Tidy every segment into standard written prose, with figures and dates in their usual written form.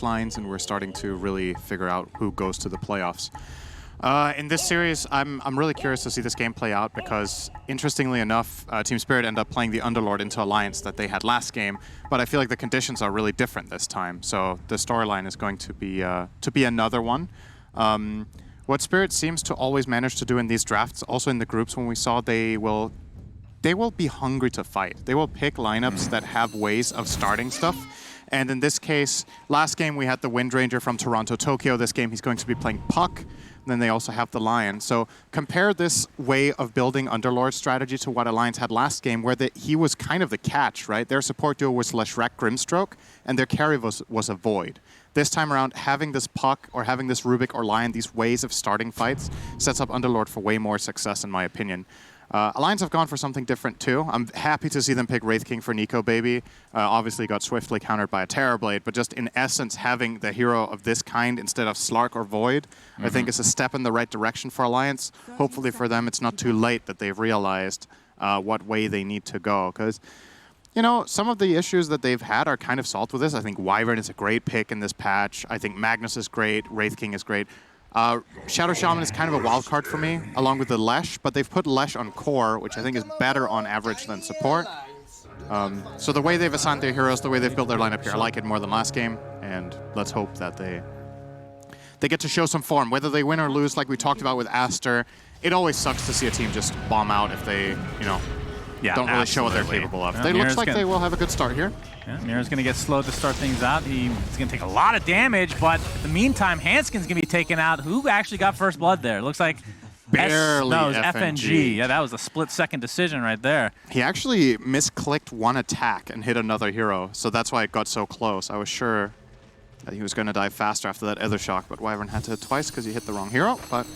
baselines, and we're starting to really figure out who goes to the playoffs. In this series, I'm really curious to see this game play out because, interestingly enough, Team Spirit ended up playing the Underlord into Alliance that they had last game, but I feel like the conditions are really different this time, so the storyline is going to be another one. What Spirit seems to always manage to do in these drafts, also in the groups when we saw, they will be hungry to fight. They will pick lineups that have ways of starting stuff. And in this case, last game we had the Windranger from Toronto, Tokyo. This game he's going to be playing Puck. And then they also have the Lion. So compare this way of building Underlord strategy to what Alliance had last game, where he was kind of the catch, right? Their support duo was Leshrac Grimstroke, and their carry was a Void. This time around, having this Puck or having this Rubik or Lion, these ways of starting fights, sets up Underlord for way more success, in my opinion. Alliance have gone for something different too. I'm happy to see them pick Wraith King for Nico Baby. Obviously got swiftly countered by a Terrorblade, but just in essence having the hero of this kind instead of Slark or Void, I think is a step in the right direction for Alliance. Hopefully for them it's not too late that they've realized what way they need to go. Because, you know, some of the issues that they've had are kind of solved with this. I think Wyvern is a great pick in this patch. I think Magnus is great. Wraith King is great. Shadow Shaman is kind of a wild card for me, along with the Lesh, but they've put Lesh on core, which I think is better on average than support. So the way they've assigned their heroes, the way they've built their lineup here, I like it more than last game, and let's hope that they get to show some form. Whether they win or lose, like we talked about with Aster, it always sucks to see a team just bomb out if they, you know, don't really show what they're capable of. It looks like they will have a good start here. Yeah, Mira's going to get slowed to start things out. He's going to take a lot of damage, but in the meantime, Hanskin's going to be taken out. Who actually got first blood there? It looks like barely it was FNG. Yeah, that was a split-second decision right there. He actually misclicked one attack and hit another hero, so that's why it got so close. I was sure that he was going to die faster after that other shock, but Wyvern had to hit twice because he hit the wrong hero, but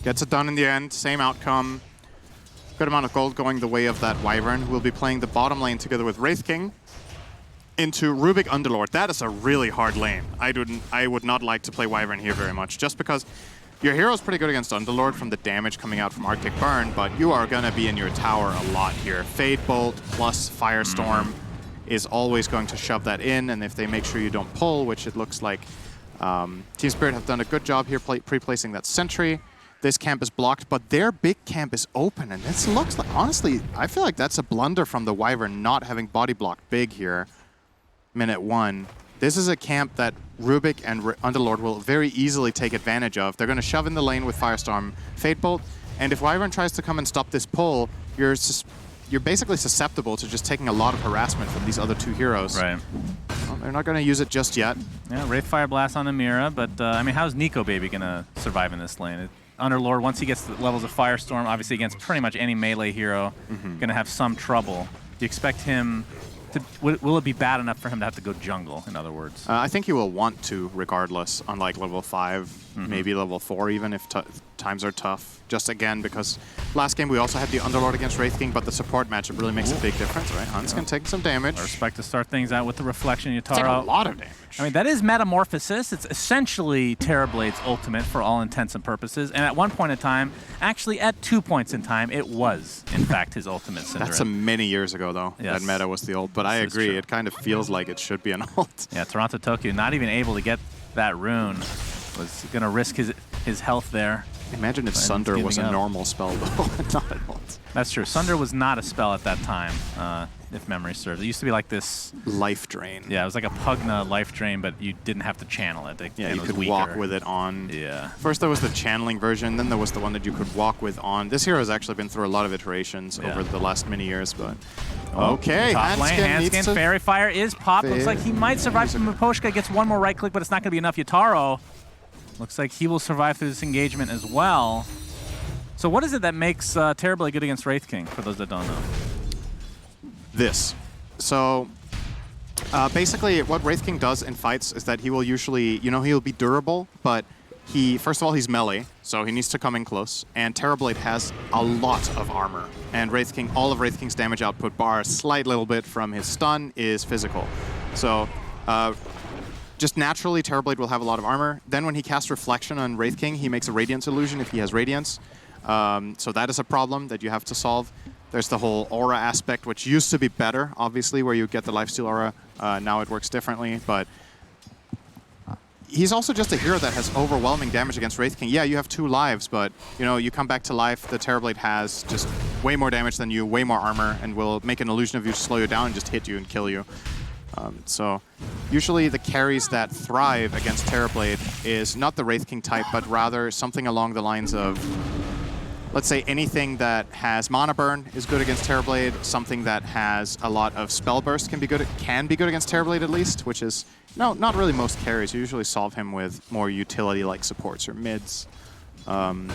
gets it done in the end. Same outcome. Good amount of gold going the way of that Wyvern, who will be playing the bottom lane together with Wraith King into Rubik Underlord. That is a really hard lane. I would not like to play Wyvern here very much, just because your hero is pretty good against Underlord from the damage coming out from Arctic Burn, but you are going to be in your tower a lot here. Fade Bolt plus Firestorm is always going to shove that in, and if they make sure you don't pull, which it looks like Team Spirit have done a good job here pre-placing that sentry. This camp is blocked, but their big camp is open, and this looks like, honestly, I feel like that's a blunder from the Wyvern not having body blocked big here. Minute 1. This is a camp that Rubik and Underlord will very easily take advantage of. They're going to shove in the lane with Firestorm, Fate Bolt, and if Wyvern tries to come and stop this pull, you're basically susceptible to just taking a lot of harassment from these other two heroes. Right. Well, they're not going to use it just yet. Yeah, Wraith Fire Blast on the Mira, but I mean, how's Nico Baby going to survive in this lane? Underlord, once he gets the levels of Firestorm, obviously against pretty much any melee hero, going to have some trouble. Do you expect him to, will it be bad enough for him to have to go jungle, in other words? I think he will want to, regardless, on like level 5, maybe level 4 even, if times are tough. Just again, because last game we also had the Underlord against Wraith King, but the support matchup really makes a big difference, right? Hunt's can take some damage. I respect to start things out with the Reflection Yatoro. Take a lot of damage. I mean, that is Metamorphosis. It's essentially Terrorblade's ultimate for all intents and purposes. And at one point in time, actually at 2 points in time, it was, in fact, his ultimate Synderen. That's many years ago, though. Yes. That meta was the ult. But I agree, it kind of feels like it should be an ult. Yeah, Toronto Tokyo not even able to get that rune. Was going to risk his health there. Imagine if Sunder was a normal spell, though, not an ult. That's true. Sunder was not a spell at that time, if memory serves. It used to be like this... Life Drain. Yeah, it was like a Pugna Life Drain, but you didn't have to channel it. Yeah, you could walk with it on. Yeah. First there was the channeling version, then there was the one that you could walk with on. This hero has actually been through a lot of iterations over the last many years, but... Okay, top lane, Hanskin, Fairy Fire is popped. Looks like he might survive from Miposhka. Gets one more right click, but it's not going to be enough. Yataro looks like he will survive through this engagement as well. So what is it that makes Terrorblade good against Wraith King, for those that don't know? This. So basically what Wraith King does in fights is that he will usually, he'll be durable, but first of all, he's melee, so he needs to come in close. And Terrorblade has a lot of armor. And Wraith King, all of Wraith King's damage output, bar a slight little bit from his stun, is physical. So just naturally, Terrorblade will have a lot of armor. Then when he casts Reflection on Wraith King, he makes a Radiance illusion if he has Radiance. So that is a problem that you have to solve. There's the whole aura aspect, which used to be better, obviously, where you get the lifesteal aura. Now it works differently, but he's also just a hero that has overwhelming damage against Wraith King. Yeah, you have 2 lives, but you know, you come back to life, the Terrorblade has just way more damage than you, way more armor, and will make an illusion of you to slow you down and just hit you and kill you. So usually the carries that thrive against Terrorblade is not the Wraith King type, but rather something along the lines of, let's say anything that has Mana Burn is good against Terrorblade, something that has a lot of Spell Burst can be good against Terrorblade at least, which is, no, not really most carries. You usually solve him with more utility-like supports or mids. One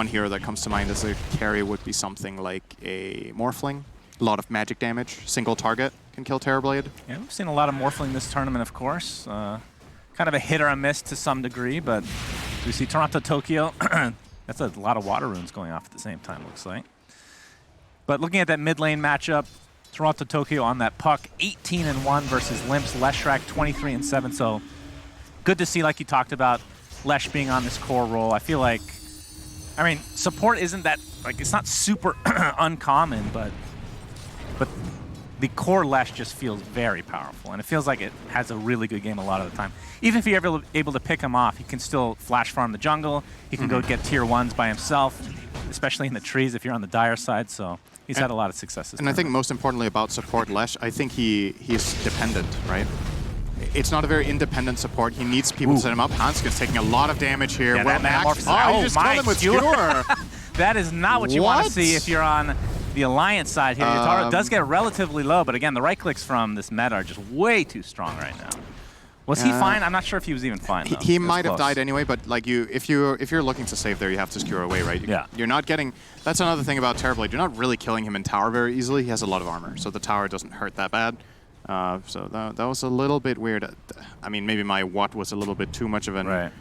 hero that comes to mind as a carry would be something like a Morphling. A lot of magic damage, single target can kill Terrorblade. Yeah, we've seen a lot of Morphling this tournament, of course. Kind of a hit or a miss to some degree, but we see Toronto, Tokyo. That's a lot of water runes going off at the same time, looks like. But looking at that mid lane matchup, Toronto, Tokyo on that puck, 18-1 versus Limp's Leshrac, 23-7. So good to see, like you talked about, Lesh being on this core role. I feel like, I mean, support isn't that, like, it's not super uncommon, but the core Lesh just feels very powerful, and it feels like it has a really good game a lot of the time. Even if you're ever able to pick him off, he can still flash farm the jungle. He can go get tier 1s by himself, especially in the trees if you're on the dire side. So he's had a lot of successes. And I think most importantly about support Lesh, I think he's dependent, right? It's not a very independent support. He needs people to set him up. Hanskin's taking a lot of damage here. Yeah, well, that you just killed him with Skewer. That is not what you want to see if you're on the Alliance side here. Yotaro does get relatively low, but again, the right clicks from this meta are just way too strong right now. Was he fine? I'm not sure if he was even fine, though. He might have died anyway, but like if you're looking to save there, you have to skewer away, right? You're not getting. That's another thing about Terrorblade. You're not really killing him in tower very easily. He has a lot of armor, so the tower doesn't hurt that bad. So that was a little bit weird. I mean, maybe my what was a little bit too much of an. Right.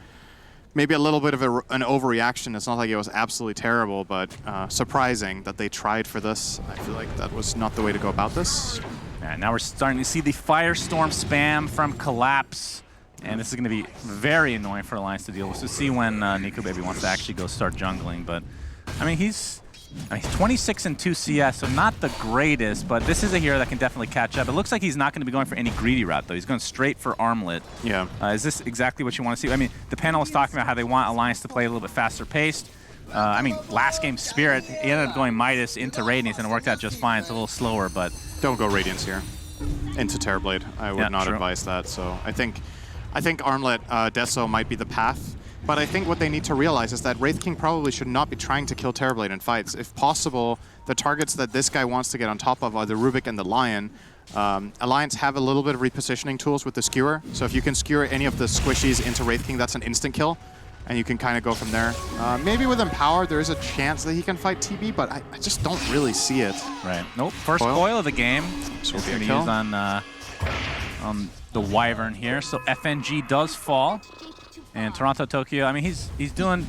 Maybe a little bit of an overreaction. It's not like it was absolutely terrible, but surprising that they tried for this. I feel like that was not the way to go about this. Yeah, now we're starting to see the Firestorm spam from Collapse, and this is going to be very annoying for Alliance to deal with. So see when Nico Baby wants to actually go start jungling, but I mean he's 26-2 CS, so not the greatest, but this is a hero that can definitely catch up. It looks like he's not going to be going for any greedy route, though. He's going straight for Armlet. Yeah. Is this exactly what you want to see? I mean, the panel was talking about how they want Alliance to play a little bit faster paced. I mean, last game Spirit, he ended up going Midas into Radiance, and it worked out just fine. It's a little slower, but... Don't go Radiance here. Into Terrorblade. I would not advise that, so I think Armlet Deso might be the path. But I think what they need to realize is that Wraith King probably should not be trying to kill Terrorblade in fights. If possible, the targets that this guy wants to get on top of are the Rubik and the Lion. Alliance have a little bit of repositioning tools with the Skewer. So if you can skewer any of the squishies into Wraith King, that's an instant kill. And you can kind of go from there. Maybe with Empower, there is a chance that he can fight TB, but I just don't really see it. Right. Nope. First coil of the game. So we're going to use on the Wyvern here. So FNG does fall. And Toronto, Tokyo, I mean, he's doing...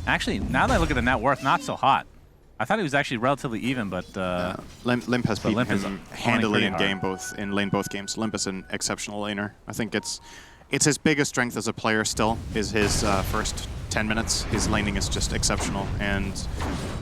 Actually, now that I look at the net worth, not so hot. I thought he was actually relatively even, but... Limp has beaten him handily in lane both games. Limp is an exceptional laner. I think it's his biggest strength as a player still, is his first 10 minutes. His laning is just exceptional. And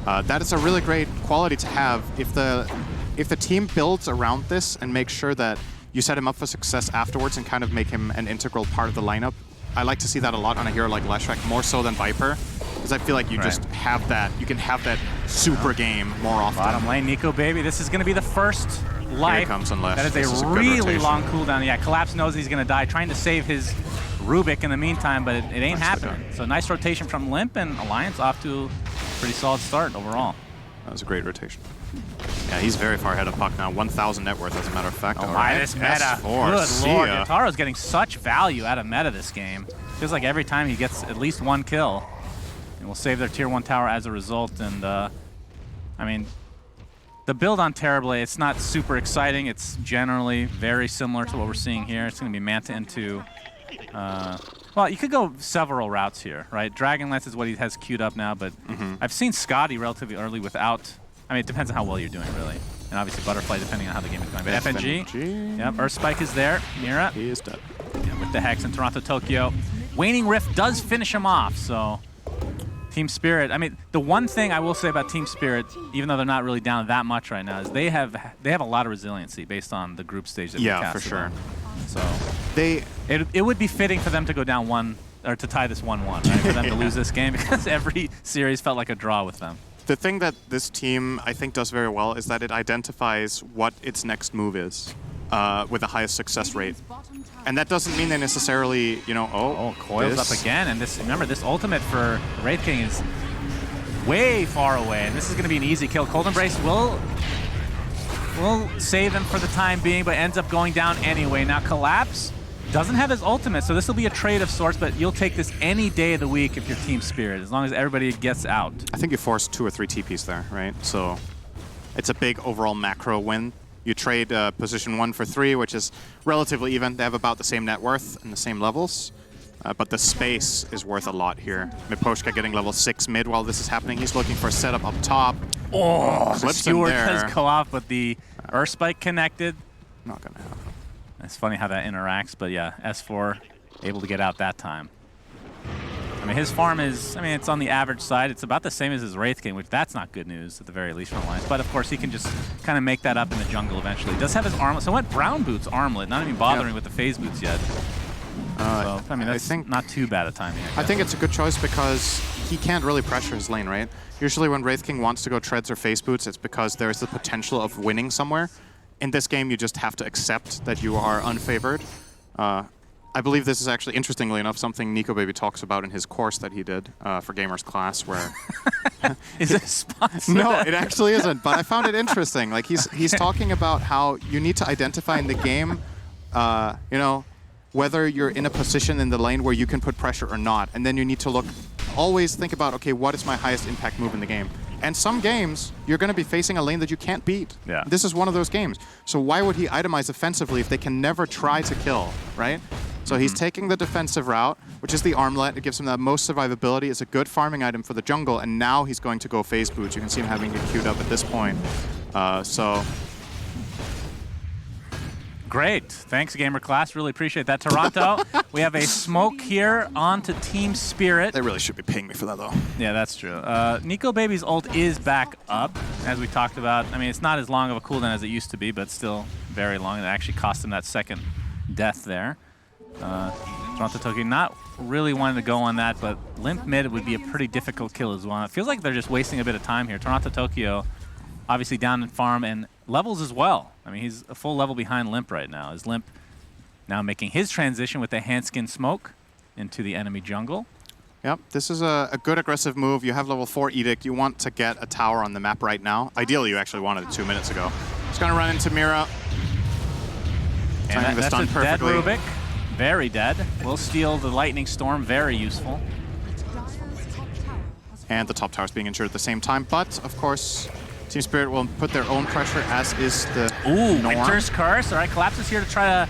that is a really great quality to have. If the team builds around this and makes sure that you set him up for success afterwards and kind of make him an integral part of the lineup, I like to see that a lot on a hero like Leshrac, more so than Viper, because I feel like you just have that, you can have that super game more often. Bottom lane, Nico Baby, this is going to be the first life. Here comes Unleash. That is a really long cooldown. Yeah, Collapse knows he's going to die, trying to save his Rubik in the meantime, but it ain't happening. So nice rotation from Limp, and Alliance off to a pretty solid start overall. That was a great rotation. Yeah, he's very far ahead of Puck now. 1,000 net worth, as a matter of fact. Oh my, this meta. Good lord, Yotaro's getting such value out of meta this game. Feels like every time he gets at least one kill, and will save their tier 1 tower as a result. And I mean, the build on Terrorblade, it's not super exciting. It's generally very similar to what we're seeing here. It's going to be Manta into... well, you could go several routes here, right? Dragonlance is what he has queued up now, but I've seen Scotty relatively early without... I mean, it depends on how well you're doing, really. And obviously Butterfly, depending on how the game is going. But FNG, yep, Earth Spike is there. Mira. He is dead. Yeah, with the Hex in Toronto, Tokyo. Waning Rift does finish him off, so... Team Spirit, I mean, the one thing I will say about Team Spirit, even though they're not really down that much right now, is they have a lot of resiliency based on the group stage that we cast. Yeah, for sure. So It would be fitting for them to go down 1, or to tie this 1-1, right? For them to lose this game, because every series felt like a draw with them. The thing that this team, I think, does very well is that it identifies what its next move is with the highest success rate. And that doesn't mean they necessarily, you know, coils up again. And this, remember, this ultimate for Wraith King is way far away. And this is going to be an easy kill. Cold Embrace will save him for the time being, but ends up going down anyway. Now, Collapse doesn't have his ultimate, so this will be a trade of sorts, but you'll take this any day of the week if you're Team Spirit, as long as everybody gets out. I think you force 2 or 3 TPs there, right? So it's a big overall macro win. You trade position 1 for 3, which is relatively even. They have about the same net worth and the same levels, but the space is worth a lot here. Miposhka getting level 6 mid while this is happening. He's looking for a setup up top. Oh, the Clips him skewer there. does go off, but the Earth Spike connected. Not gonna happen. It's funny how that interacts, but yeah, S4 able to get out that time. I mean, his farm is, it's on the average side. It's about the same as his Wraith King, which that's not good news at the very least from Alliance. But of course, he can just kind of make that up in the jungle eventually. He does have his armlet. So what Brown Boots armlet, not even bothering with the phase boots yet. So, I mean, that's not too bad a timing. I think it's a good choice because he can't really pressure his lane, right? Usually when Wraith King wants to go treads or phase boots, it's because there's the potential of winning somewhere. In this game, you just have to accept that you are unfavored. I believe this is actually, interestingly enough, something Nico Baby talks about in his course that he did for Gamers Class, where... Is it sponsored? No, it actually isn't, but I found it interesting. Like, he's talking about how you need to identify in the game, you know, whether you're in a position in the lane where you can put pressure or not. And then you need to always think about, okay, what is my highest impact move in the game? And some games, you're going to be facing a lane that you can't beat. Yeah. This is one of those games. So why would he itemize offensively if they can never try to kill, right? So he's taking the defensive route, which is the armlet. It gives him the most survivability. It's a good farming item for the jungle, and now he's going to go phase boots. You can see him having it queued up at this point. Great. Thanks, Gamer Class. Really appreciate that. Toronto, we have a smoke here onto Team Spirit. They really should be paying me for that, though. Yeah, that's true. Nico Baby's ult is back up, as we talked about. I mean, it's not as long of a cooldown as it used to be, but still very long. It actually cost him that second death there. Toronto Tokyo not really wanting to go on that, but limp mid would be a pretty difficult kill as well. It feels like they're just wasting a bit of time here. Toronto Tokyo obviously down in farm and levels as well. I mean, he's a full level behind Limp right now. Is Limp now making his transition with the Handskin Smoke into the enemy jungle? Yep, this is a good aggressive move. You have level 4 Edict. You want to get a tower on the map right now. Ideally, you actually wanted it 2 minutes ago. Just going to run into Mira. And that's a dead Rubik. Very dead. Will steal the Lightning Storm. Very useful. And the top tower's being injured at the same time. But, of course, Team Spirit will put their own pressure, as is the norm. Winter's Curse. All right, Collapse is here to try to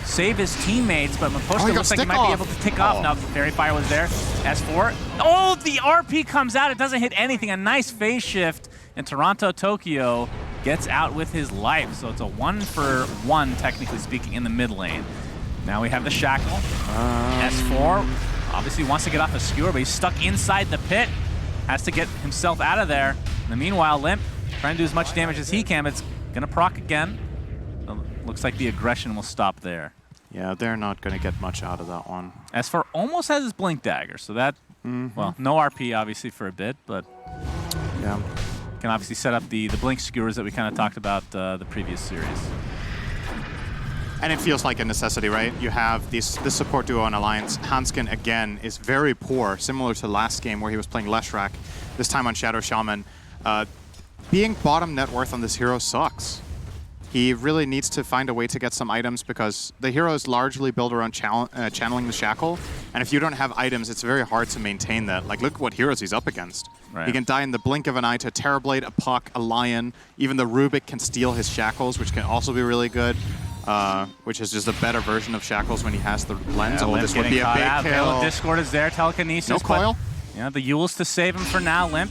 save his teammates, but Miposhka looks like he might be able to tick off. Now, Fairy Fire was there. S4. Oh, the RP comes out. It doesn't hit anything. A nice phase shift, and Toronto Tokyo gets out with his life. So it's a 1-for-1, technically speaking, in the mid lane. Now we have the Shackle. S4 obviously wants to get off a skewer, but he's stuck inside the pit. Has to get himself out of there. In the meanwhile, Limp trying to do as much damage as he can. It's going to proc again. Looks like the aggression will stop there. Yeah, they're not going to get much out of that one. S4 almost has his Blink Dagger, so that, well, no RP obviously for a bit, but yeah, can obviously set up the Blink skewers that we kind of talked about the previous series. And it feels like a necessity, right? You have this support duo on Alliance. Hanskin, again, is very poor, similar to last game where he was playing Leshrac, this time on Shadow Shaman. Being bottom net worth on this hero sucks. He really needs to find a way to get some items because the hero is largely built around channeling the Shackle. And if you don't have items, it's very hard to maintain that. Like, look what heroes he's up against. Right. He can die in the blink of an eye to a Terrorblade, a Puck, a Lion. Even the Rubik can steal his Shackles, which can also be really good. Which is just a better version of Shackles when he has the lens. Yeah, oh, this would be a big kill. Discord is there, telekinesis. No coil? Yeah, the Yules to save him for now. Limp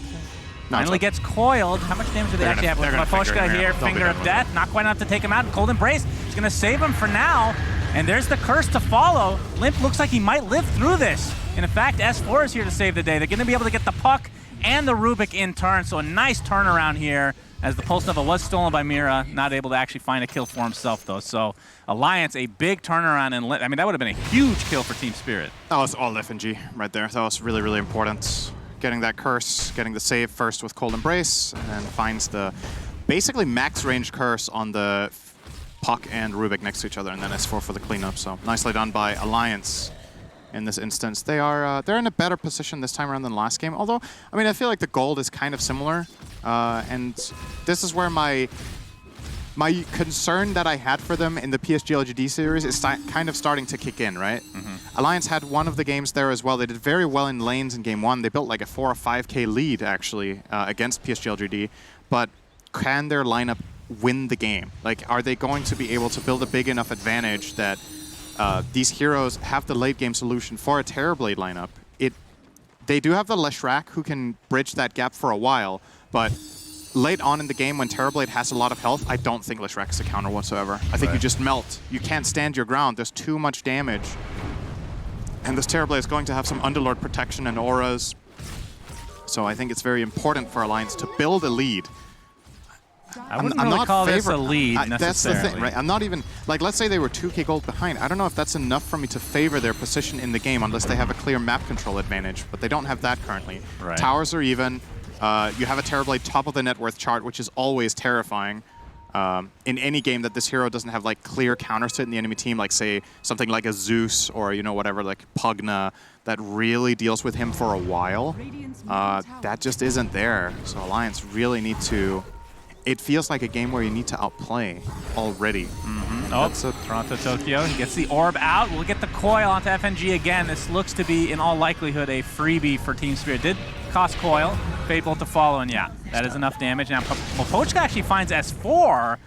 finally gets coiled. How much damage do they actually have? Miposhka here, Finger of Death. Not quite enough to take him out. Cold Embrace is going to save him for now. And there's the curse to follow. Limp looks like he might live through this. And in fact, S4 is here to save the day. They're going to be able to get the Puck and the Rubik in turn. So a nice turnaround here as the Pulse Nova was stolen by Mira, not able to actually find a kill for himself, though. So Alliance, a big turnaround, and I mean, that would have been a huge kill for Team Spirit. That was all FNG right there. That was really, really important. Getting that curse, getting the save first with Cold Embrace, and then finds the basically max range curse on the Puck and Rubik next to each other, and then S4 for the cleanup. So nicely done by Alliance in this instance. They're in a better position this time around than last game. Although, I mean, I feel like the gold is kind of similar, and this is where my concern that I had for them in the PSG LGD series is kind of starting to kick in, right? Alliance had one of the games there as well. They did very well in lanes in game 1. They built like a 4 or 5K lead, actually, against PSG LGD. But can their lineup win the game? Like, are they going to be able to build a big enough advantage that these heroes have the late game solution for a Terrorblade lineup? They do have the Leshrac who can bridge that gap for a while, but late on in the game when Terrorblade has a lot of health, I don't think Leshrac is a counter whatsoever. I think you just melt. You can't stand your ground. There's too much damage. And this Terrorblade is going to have some Underlord protection and auras. So I think it's very important for Alliance to build a lead. I wouldn't really call this a lead necessarily. That's the thing, right? I'm not even, like, let's say they were 2K gold behind. I don't know if that's enough for me to favor their position in the game unless they have a clear map control advantage, but they don't have that currently. Right. Towers are even. You have a Terrorblade top of the net worth chart, which is always terrifying. In any game that this hero doesn't have like clear counters to it in the enemy team, like say something like a Zeus or whatever, like Pugna, that really deals with him for a while, that just isn't there. So Alliance really need to. It feels like a game where you need to outplay already. Oh, Toronto Tokyo, he gets the orb out. We'll get the coil onto FNG again. This looks to be, in all likelihood, a freebie for Team Spirit. Did cost coil, Fable to follow, and yeah, that is enough damage. Now, Popochka actually finds S4.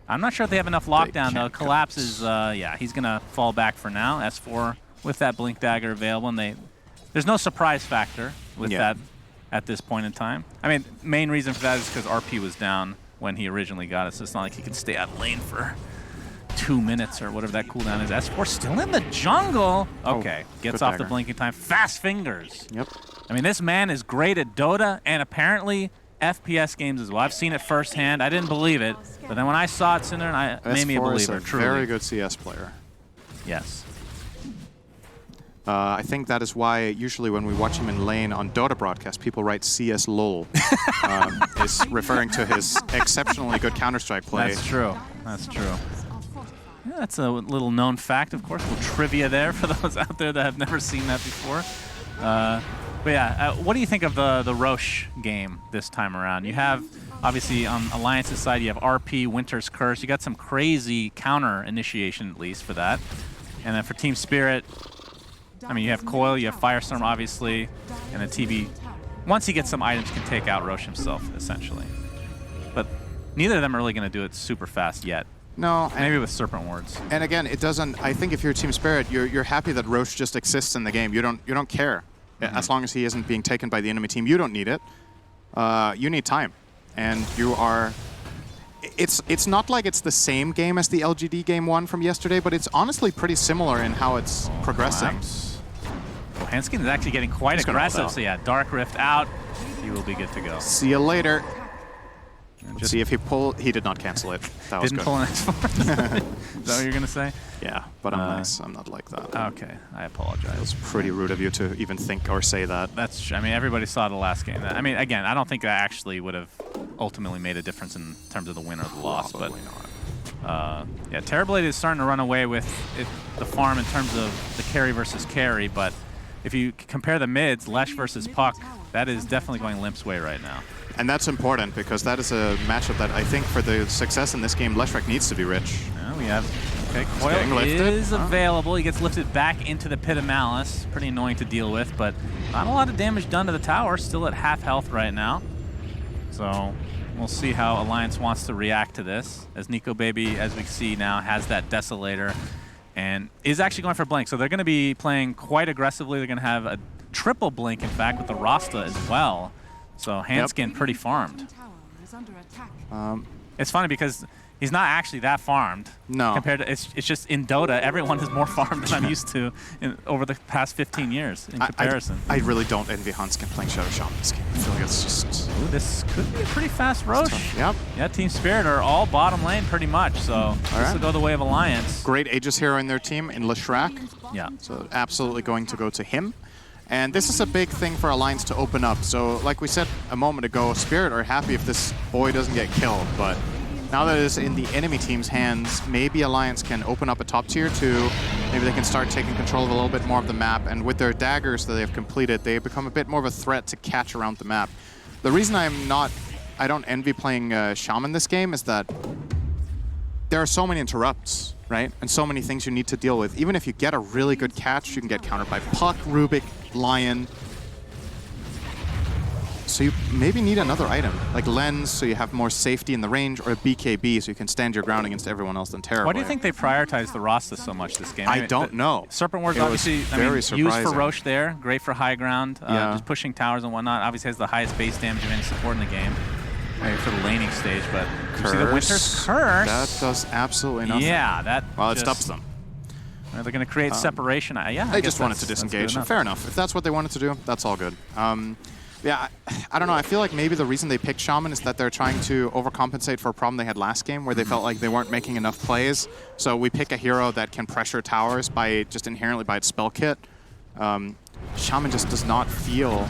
I'm not sure if they have enough lockdown, though. Collapses, yeah, he's going to fall back for now. S4 with that Blink Dagger available, and there's no surprise factor with that at this point in time. I mean, main reason for that is because RP was down when he originally got it, so it's not like he can stay out of lane for 2 minutes or whatever that cooldown is. S4 still in the jungle. Okay, gets off the blinking time. Fast fingers. Yep. I mean, this man is great at Dota and apparently FPS games as well. I've seen it firsthand. I didn't believe it, but then when I saw it, Cinder, it made me a believer. Truly, very good CS player. Yes. I think that is why usually when we watch him in lane on Dota broadcast, people write CS LOL. Is referring to his exceptionally good Counter-Strike play. That's true. That's true. Yeah, that's a little known fact, of course. A little trivia there for those out there that have never seen that before. But yeah, what do you think of the Roche game this time around? You have, obviously, on Alliance's side, you have RP, Winter's Curse. You got some crazy counter initiation, at least, for that. And then for Team Spirit, I mean, you have Coil, you have Firestorm, obviously, and then TB, once he gets some items, can take out Roche himself, essentially. But neither of them are really going to do it super fast yet. No. Maybe with Serpent Wards. And again, it doesn't, I think if you're Team Spirit, you're happy that Roche just exists in the game. You don't care. As long as he isn't being taken by the enemy team, you don't need it. You need time. And you are... It's not like it's the same game as the LGD game 1 from yesterday, but it's honestly pretty similar in how it's progressing. Hanskin is actually getting quite aggressive, so yeah, Dark Rift out. He will be good to go. See you later. Let's see if he did not cancel it. That was good. Didn't pull an X4. Is that what you're going to say? Yeah, but I'm nice. I'm not like that. Okay, I apologize. It was pretty rude of you to even think or say that. That's, I mean, everybody saw the last game. I mean, again, I don't think that actually would have ultimately made a difference in terms of the win or the loss. Probably but not. Yeah, Terrorblade is starting to run away with the farm in terms of the carry versus carry, but if you compare the mids, Lesh versus Puck, that is definitely going Limp's way right now. And that's important because that is a matchup that I think for the success in this game, Leshrac needs to be rich. Yeah, we have, okay, Coil is available. He gets lifted back into the Pit of Malice. Pretty annoying to deal with, but not a lot of damage done to the tower. Still at half health right now. So we'll see how Alliance wants to react to this. As Nico Baby, as we see now, has that Desolator and is actually going for Blink. So they're going to be playing quite aggressively. They're going to have a triple Blink, in fact, with the Rasta as well. So Hanskin pretty farmed. It's funny because he's not actually that farmed. No. Compared to, it's just in Dota, everyone is more farmed than I'm used to over the past 15 years in comparison. I really don't envy Hanskin playing Shadow Shaman this game. feel like it's just... Ooh, this could be a pretty fast Roche. Yep. Yeah, Team Spirit are all bottom lane pretty much, so this will go the way of Alliance. Great Aegis hero in their team in Leshrac. Yeah. So absolutely going to go to him. And this is a big thing for Alliance to open up. So like we said a moment ago, Spirit are happy if this boy doesn't get killed, but now that it's in the enemy team's hands, maybe Alliance can open up a top tier 2. Maybe they can start taking control of a little bit more of the map. And with their daggers that they've completed, they become a bit more of a threat to catch around the map. The reason I don't envy playing Shaman this game is that there are so many interrupts, right? And so many things you need to deal with. Even if you get a really good catch, you can get countered by Puck, Rubik, Lion. So you maybe need another item, like Lens, so you have more safety in the range, or a BKB, so you can stand your ground against everyone else in Terror. Why do you think they prioritize the Rasta so much this game? I don't know. Serpent Ward's obviously used for Roche there, great for high ground, just pushing towers and whatnot. Obviously has the highest base damage of any support in the game. Maybe for the laning stage, but you see the Winter's Curse. That does absolutely nothing. Yeah, that. Well, it stops them. They're going to create separation. Yeah, they just wanted to disengage. Fair enough. If that's what they wanted to do, that's all good. Yeah, I don't know. I feel like maybe the reason they picked Shaman is that they're trying to overcompensate for a problem they had last game where they felt like they weren't making enough plays. So we pick a hero that can pressure towers by just inherently by its spell kit. Shaman just does not feel...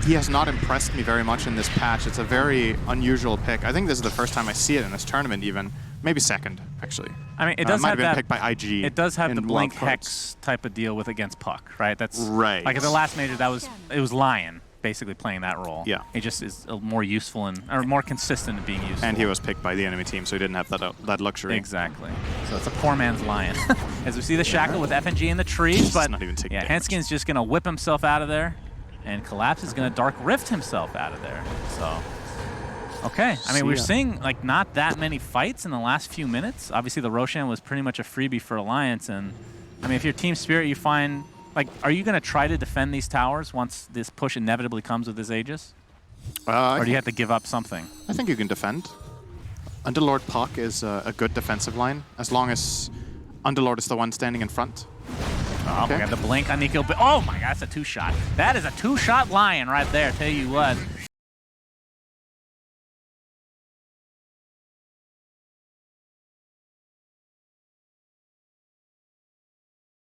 He has not impressed me very much in this patch. It's a very unusual pick. I think this is the first time I see it in this tournament even. Maybe second, actually. I mean, it does might have have been that, picked by IG. It does have the Blink Hex type of deal with against Puck, right? That's right. Like at the last major, it was Lion basically playing that role. Yeah. He just is more useful or more consistent in being useful. And he was picked by the enemy team, so he didn't have that luxury. Exactly. So it's a poor man's Lion. As we see the Shackle with FNG in the trees, but not even taking damage. Henskin's just gonna whip himself out of there, and Collapse is gonna Dark Rift himself out of there. So. Okay, I mean, we're seeing like not that many fights in the last few minutes. Obviously, the Roshan was pretty much a freebie for Alliance, and I mean, if you're Team Spirit, you find like, are you going to try to defend these towers once this push inevitably comes with this Aegis, or do you have to give up something? I think you can defend. Underlord Puck is a good defensive line as long as Underlord is the one standing in front. Oh my God, the blink on Nico. Oh my God, that's a 2-shot. That is a 2-shot Lion right there. Tell you what.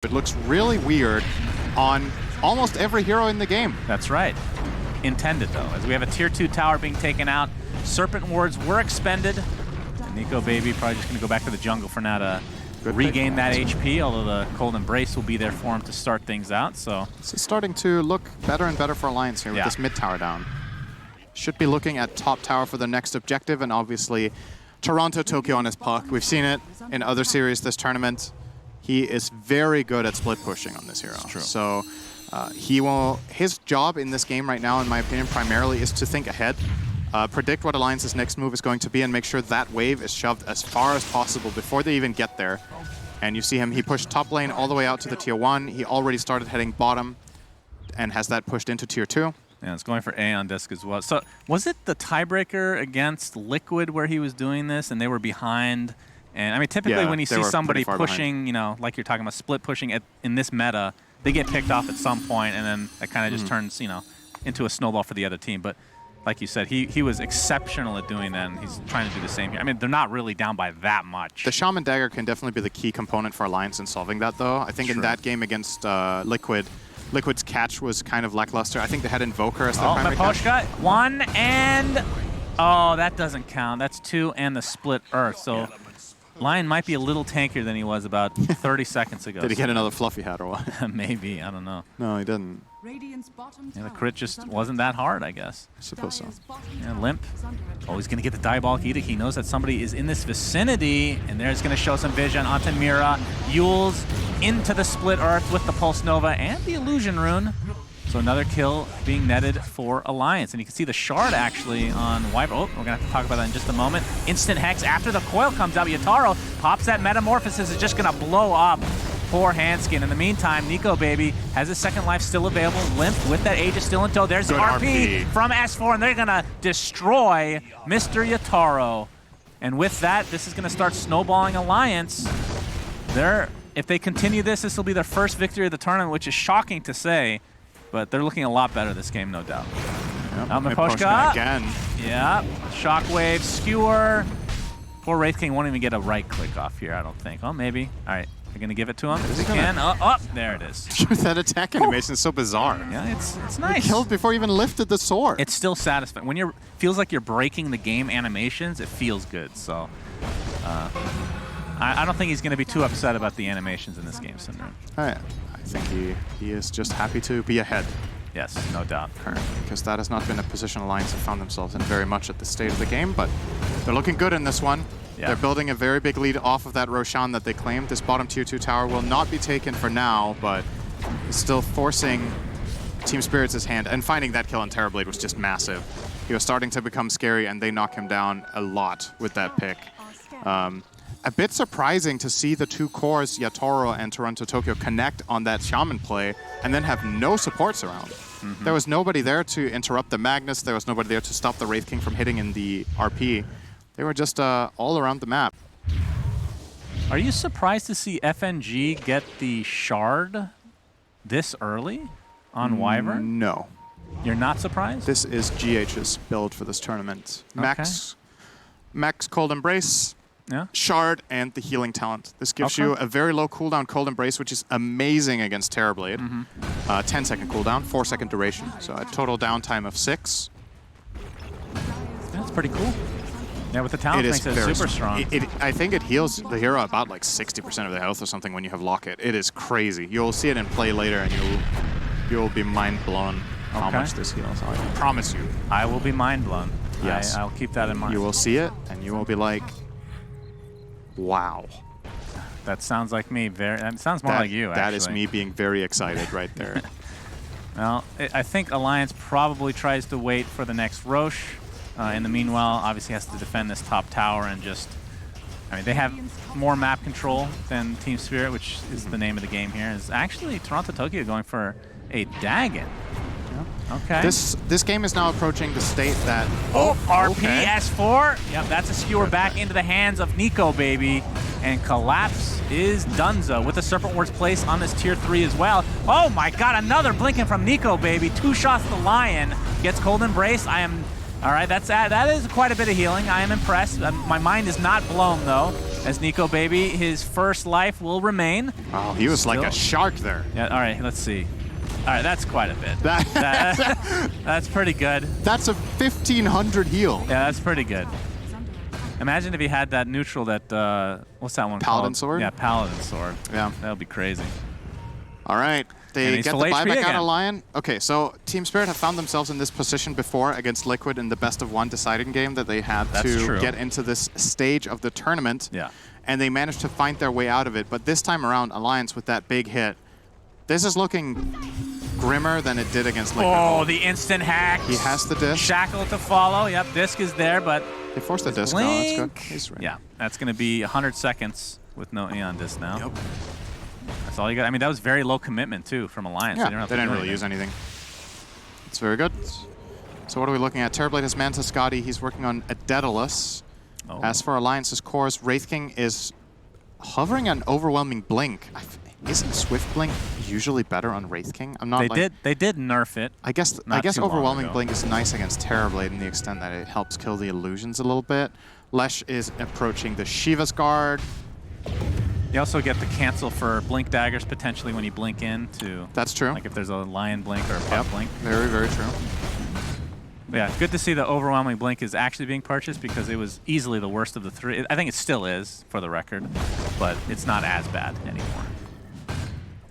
It looks really weird on almost every hero in the game. That's right. Intended, though, as we have a tier 2 tower being taken out. Serpent wards were expended. And Nico Baby probably just going to go back to the jungle for now to regain that HP, although the Cold Embrace will be there for him to start things out. So it's starting to look better and better for Alliance here with this mid tower down. Should be looking at top tower for the next objective, and obviously Toronto, Tokyo on his Puck. We've seen it in other series this tournament. He is very good at split pushing on this hero. True. So his job in this game right now, in my opinion, primarily is to think ahead, predict what Alliance's next move is going to be, and make sure that wave is shoved as far as possible before they even get there. And you see him, he pushed top lane all the way out to the tier 1. He already started heading bottom and has that pushed into tier 2. Yeah, it's going for A on disc as well. So was it the tiebreaker against Liquid where he was doing this and they were behind? And I mean, typically when you see somebody pushing, you know, like you're talking about split pushing in this meta, they get picked off at some point, and then that kind of just turns, you know, into a snowball for the other team. But like you said, he was exceptional at doing that, and he's trying to do the same here. I mean, they're not really down by that much. The Shaman Dagger can definitely be the key component for Alliance in solving that, though. I think in that game against Liquid's catch was kind of lackluster. I think they had Invoker as their primary catch. Maposhka, 1 and... Oh, that doesn't count. That's 2 and the split Earth. So Lion might be a little tankier than he was about 30 seconds ago. Did he get another fluffy hat or what? Maybe, I don't know. No, he didn't. Yeah, the crit just wasn't that hard, I guess. I suppose so. Yeah, Limp. Oh, he's going to get the Diabolic Edict. He knows that somebody is in this vicinity, and there's going to show some vision onto Mira. Yules into the split Earth with the Pulse Nova and the Illusion Rune. So another kill being netted for Alliance. And you can see the shard actually on Wyvern. Oh, we're going to have to talk about that in just a moment. Instant Hex after the coil comes out. Yataro pops that Metamorphosis. Is just going to blow up poor Hanskin. In the meantime, Nico Baby has his second life still available. Limp with that Aegis still in tow. There's the RP from S4, and they're going to destroy Mr. Yataro. And with that, this is going to start snowballing Alliance. If they continue this, this will be their first victory of the tournament, which is shocking to say. but they're looking a lot better this game, no doubt. Yep. Miposhka again. Yeah, Shockwave, Skewer. Poor Wraith King won't even get a right click off here, I don't think. Oh, maybe. All right, they're going to give it to him. They can. Oh, there it is. That attack animation is so bizarre. Yeah, it's nice. He killed before he even lifted the sword. It's still satisfying. When you're feels like you're breaking the game animations, it feels good. So I don't think he's going to be too upset about the animations in this game, Syndrome. I think he is just happy to be ahead. Yes, no doubt. Currently, because that has not been a position Alliance have found themselves in very much at this stage of the game, but they're looking good in this one. Yeah. They're building a very big lead off of that Roshan that they claimed. This bottom tier 2 tower will not be taken for now, but it's still forcing Team Spirit's hand, and finding that kill on Terrorblade was just massive. He was starting to become scary, and they knock him down a lot with that pick. A bit surprising to see the two cores, Yatoro and Toronto Tokyo, connect on that Shaman play and then have no supports around. There was nobody there to interrupt the Magnus. There was nobody there to stop the Wraith King from hitting in the RP. They were just all around the map. Are you surprised to see FNG get the Shard this early on Wyvern? No. You're not surprised? This is GH's build for this tournament. Max Cold Embrace, Shard, and the healing talent. This gives you a very low cooldown Cold Embrace, which is amazing against Terrorblade. 10-second cooldown, 4-second duration. So a total downtime of 6. That's pretty cool. Yeah, with the talent makes it super strong. I think it heals the hero about like 60% of the health or something when you have Locket. It is crazy. You'll see it in play later, and you'll be mind blown how much this heals. I promise you. I will be mind blown. Yes. I'll keep that in mind. You will see it, and you will be like, wow. That sounds like me. That sounds more like you, actually. That is me being very excited right there. Well, I think Alliance probably tries to wait for the next Roche. In the meanwhile, obviously has to defend this top tower and just... I mean, they have more map control than Team Spirit, which is the name of the game here. Is actually Toronto Tokyo going for a Dagon. Okay. This game is now approaching the state that... RP S4. Yep, that's a skewer back into the hands of Nico, baby. And Collapse is Dunzo with the Serpent Ward's place on this tier 3 as well. Oh my god, another blinking from Nico, baby. 2 shots to Lion. Gets Cold Embrace. All right, that is quite a bit of healing. I am impressed. My mind is not blown, though, as Nico, baby, his first life will remain. Oh, he was like a shark there. Yeah, all right, let's see. All right, that's quite a bit. That's pretty good. That's a 1,500 heal. Yeah, that's pretty good. Imagine if he had that neutral that, what's that one Paladin called? Sword? Yeah, Paladin Sword. Yeah. That would be crazy. All right. They get the HP buyback again. out of Lion. Okay, so Team Spirit have found themselves in this position before against Liquid in the best-of-1 deciding game that they had to get into this stage of the tournament. Yeah. And they managed to find their way out of it. But this time around, Alliance with that big hit, this is looking grimmer than it did against Liquid. Oh, the instant hack. He has the disc. Shackle to follow. Yep, disc is there, but... They forced the disc. No, that's good. He's ready. Yeah, that's going to be 100 seconds with no Aeon disc now. Yep. That's all you got. I mean, that was very low commitment, too, from Alliance. Yeah, they didn't really use anything. It's very good. So what are we looking at? Terrorblade has Manta Scotty. He's working on a Daedalus. Oh. As for Alliance's cores, Wraith King is hovering an overwhelming blink. Isn't Swift Blink usually better on Wraith King? I'm not. They did nerf it. I guess overwhelming blink is nice against Terrorblade in the extent that it helps kill the illusions a little bit. Lesh is approaching the Shiva's Guard. You also get the cancel for blink daggers potentially when you blink in too. That's true. Like if there's a lion blink or a pup blink. Very, very true. But yeah, good to see the overwhelming blink is actually being purchased because it was easily the worst of the 3. I think it still is, for the record, but it's not as bad anymore.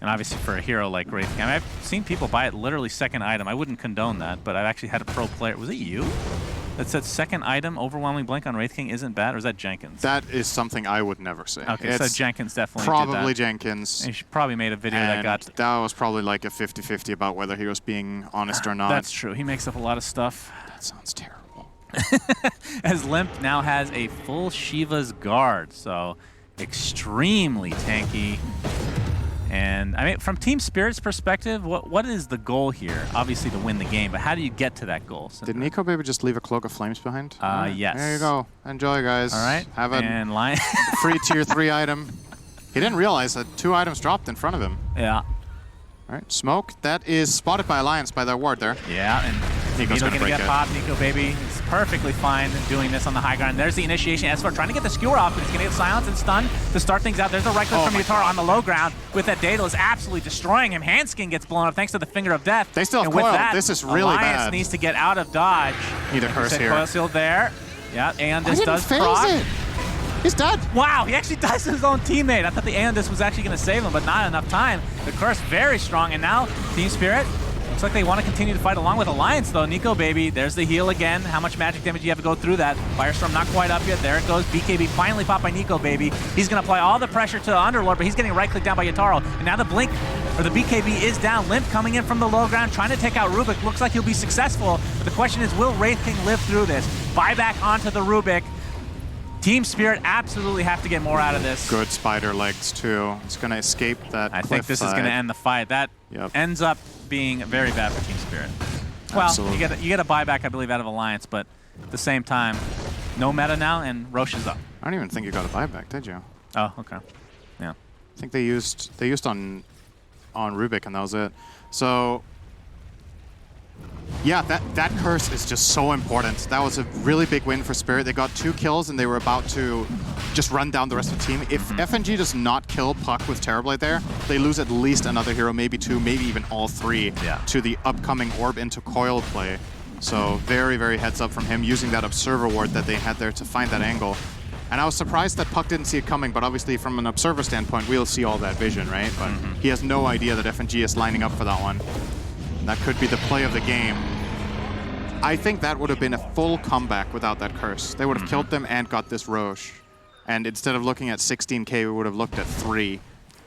And obviously for a hero like Wraith King, I mean, I've seen people buy it literally second item. I wouldn't condone that, but I've actually had a pro player. Was it you? That said second item, overwhelming blink on Wraith King isn't bad, or is that Jenkins? That is something I would never say. Okay, so Jenkins definitely probably did that. Jenkins. And he probably made a video and that got... that was probably like a 50-50 about whether he was being honest or not. That's true. He makes up a lot of stuff. That sounds terrible. As Limp now has a full Shiva's Guard, so extremely tanky. And I mean, from Team Spirit's perspective, what is the goal here? Obviously to win the game, but how do you get to that goal? Did Nico Baby just leave a Cloak of Flames behind? Yes. There you go. Enjoy, guys. All right. Have a free tier 3 item. He didn't realize that 2 items dropped in front of him. Yeah. All right, smoke. That is spotted by Alliance by their ward there. Yeah, and Nico's gonna get popped. Nico Baby is perfectly fine doing this on the high ground. There's the initiation. Esfar trying to get the skewer off, but he's gonna get silenced and stunned to start things out. There's a right click from Yatoro on the low ground with that Daedalus absolutely destroying him. Handskin gets blown up thanks to the Finger of Death. They still have and coil. With that, this is really Alliance bad. Needs to get out of dodge. Need a curse here. Coil seal there. Yeah, and this does phase proc. it. He's dead. Wow, he actually dies to his own teammate. I thought the Aeondis was actually going to save him, but not enough time. The curse very strong, and now Team Spirit looks like they want to continue to fight along with Alliance, though. Nico Baby, there's the heal again. How much magic damage do you have to go through that? Firestorm not quite up yet. There it goes. BKB finally popped by Nico Baby. He's going to apply all the pressure to Underlord, but he's getting right-clicked down by Yatoro. And now the Blink, or the BKB is down. Limp coming in from the low ground, trying to take out Rubik. Looks like he'll be successful, but the question is, will Wraith King live through this? Buyback onto the Rubik. Team Spirit absolutely have to get more out of this. Good spider legs, too. It's going to escape that I think this is going to end the fight. That ends up being very bad for Team Spirit. Well, you get a buyback, I believe, out of Alliance, but at the same time, no meta now, and Roche is up. I don't even think you got a buyback, did you? Oh, okay. Yeah. I think they used on Rubik, and that was it. So yeah, that curse is just so important. That was a really big win for Spirit. They got 2 kills, and they were about to just run down the rest of the team. If FNG does not kill Puck with Terrorblade there, they lose at least another hero, maybe 2, maybe even all 3 to the upcoming Orb into Coil play. So very, very heads up from him, using that Observer ward that they had there to find that angle. And I was surprised that Puck didn't see it coming, but obviously from an Observer standpoint, we'll see all that vision, right? But he has no idea that FNG is lining up for that one. That could be the play of the game. I think that would have been a full comeback without that curse. They would have killed them and got this Roche. And instead of looking at 16k, we would have looked at 3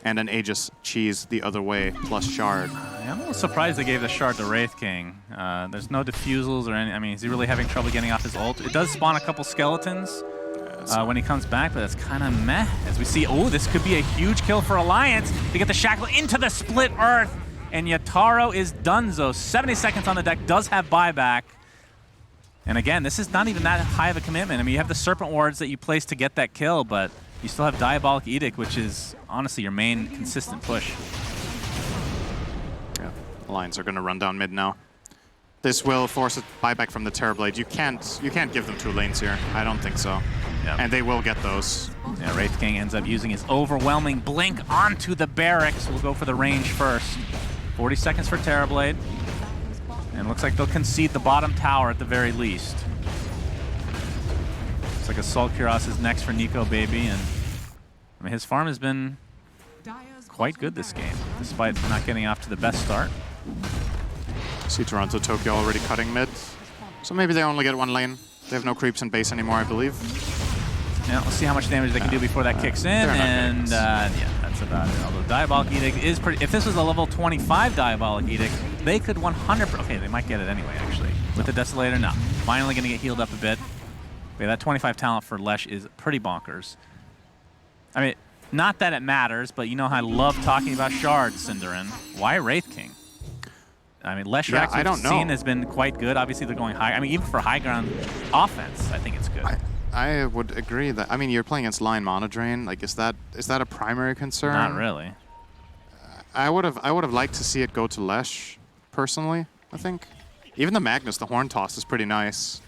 and an Aegis cheese the other way, plus Shard. Yeah, I'm a little surprised they gave the Shard to Wraith King. There's no diffusals or any, I mean, is he really having trouble getting off his ult? It does spawn a couple skeletons when he comes back, but that's kind of meh. As we see, oh, this could be a huge kill for Alliance to get the Shackle into the Split Earth. And Yatoro is donezo. 70 seconds on the deck, does have buyback. And again, this is not even that high of a commitment. I mean, you have the Serpent Wards that you place to get that kill, but you still have Diabolic Edict, which is honestly your main consistent push. Yeah, Alliance are going to run down mid now. This will force a buyback from the Terrorblade. You can't give them 2 lanes here. I don't think so. Yep. And they will get those. Yeah, Wraith King ends up using his overwhelming blink onto the barracks. We'll go for the range first. 40 seconds for Terrorblade. And looks like they'll concede the bottom tower at the very least. Looks like Assault Cuirass is next for Nico Baby, and I mean, his farm has been quite good this game, despite not getting off to the best start. See Toronto, Tokyo already cutting mid. So maybe they only get 1 lane. They have no creeps in base anymore, I believe. Yeah, let's see how much damage they can do before that kicks in, and yeah, that's about it. Although Diabolic Edict is pretty... If this was a level 25 Diabolic Edict, they could 100%... Okay, they might get it anyway, actually. With the Desolator, no. Finally going to get healed up a bit. Yeah, that 25 talent for Lesh is pretty bonkers. I mean, not that it matters, but you know how I love talking about shards, Cinderin. Why Wraith King? I mean, Leshrax, we've seen, has been quite good. Obviously, they're going high. I mean, even for high ground offense, I think it's good. I would agree that, I mean, you're playing against Lion Mono Drain. Like, is that a primary concern? Not really. I would have liked to see it go to Lesh, personally, I think. Even the Magnus, the Horn Toss, is pretty nice.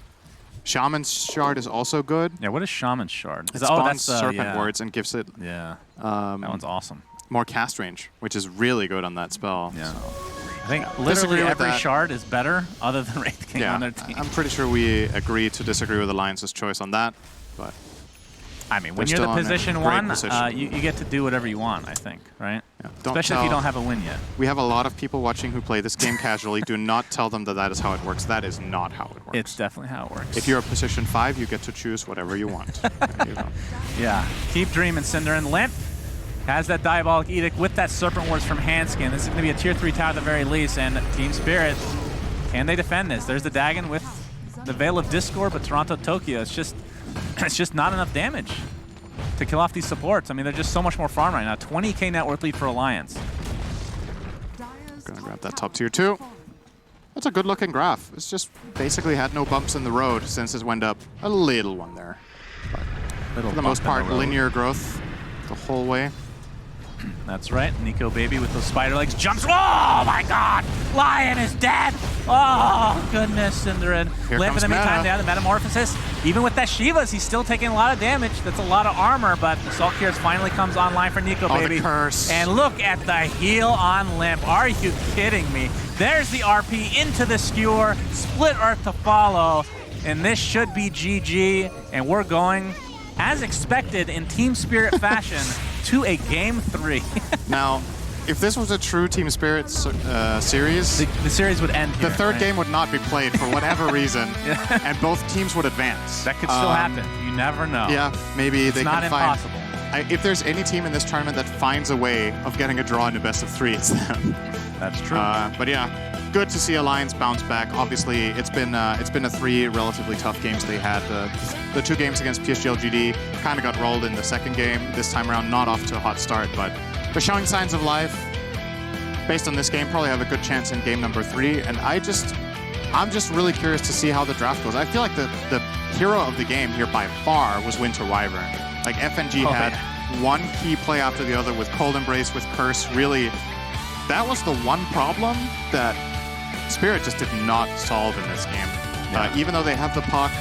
Shaman's Shard is also good. Yeah, what is Shaman's Shard? It spawns Serpent Words and gives it... Yeah, that one's awesome. More cast range, which is really good on that spell. Yeah. So. I think literally every shard is better other than Wraith King on their team. I'm pretty sure we agree to disagree with Alliance's choice on that, but... I mean, when you're the position 1, you get to do whatever you want, I think, right? Yeah. Especially if you don't have a win yet. We have a lot of people watching who play this game casually. Do not tell them that that is how it works. That is not how it works. It's definitely how it works. If you're a position 5, you get to choose whatever you want. Yeah. Keep dreaming, Cinderin. Limp has that Diabolic Edict with that Serpent Wards from Handskin. This is going to be a tier 3 tower at the very least, and Team Spirit, can they defend this? There's the Dagon with the Veil of Discord, but Toronto, Tokyo, it's just not enough damage to kill off these supports. I mean, they're just so much more farm right now. 20k net worth lead for Alliance. Gonna grab that top tier 2. That's a good looking graph. It's just basically had no bumps in the road since it went up. A little one there. But for the most part, linear growth the whole way. That's right. Nico Baby with those spider legs jumps. Oh my god! Lion is dead! Oh goodness, Cinderin. Limp in the meantime, the Metamorphosis. Even with that Shivas, he's still taking a lot of damage. That's a lot of armor, but the Sulkiers finally comes online for Nico Baby. The curse. And look at the heal on Limp. Are you kidding me? There's the RP into the skewer. Split Earth to follow. And this should be GG. And we're going, as expected in Team Spirit fashion, to a Game 3. Now, if this was a true Team Spirit series, the series would end here. The third game would not be played for whatever reason, and both teams would advance. That could still happen. You never know. Yeah, maybe it's they not can find... impossible. If there's any team in this tournament that finds a way of getting a draw in a best of 3, it's them. That's true. But yeah, good to see Alliance bounce back. Obviously, it's been a 3 relatively tough games they had. The 2 games against PSG LGD kind of got rolled in the second game. This time around, not off to a hot start, but they're showing signs of life. Based on this game, probably have a good chance in game number 3. And I'm just really curious to see how the draft goes. I feel like the hero of the game here by far was Winter Wyvern. Like FNG had one key play after the other with Cold Embrace, with Curse. Really, that was the one problem that Spirit just did not solve in this game. Yeah. Even though they have the puck,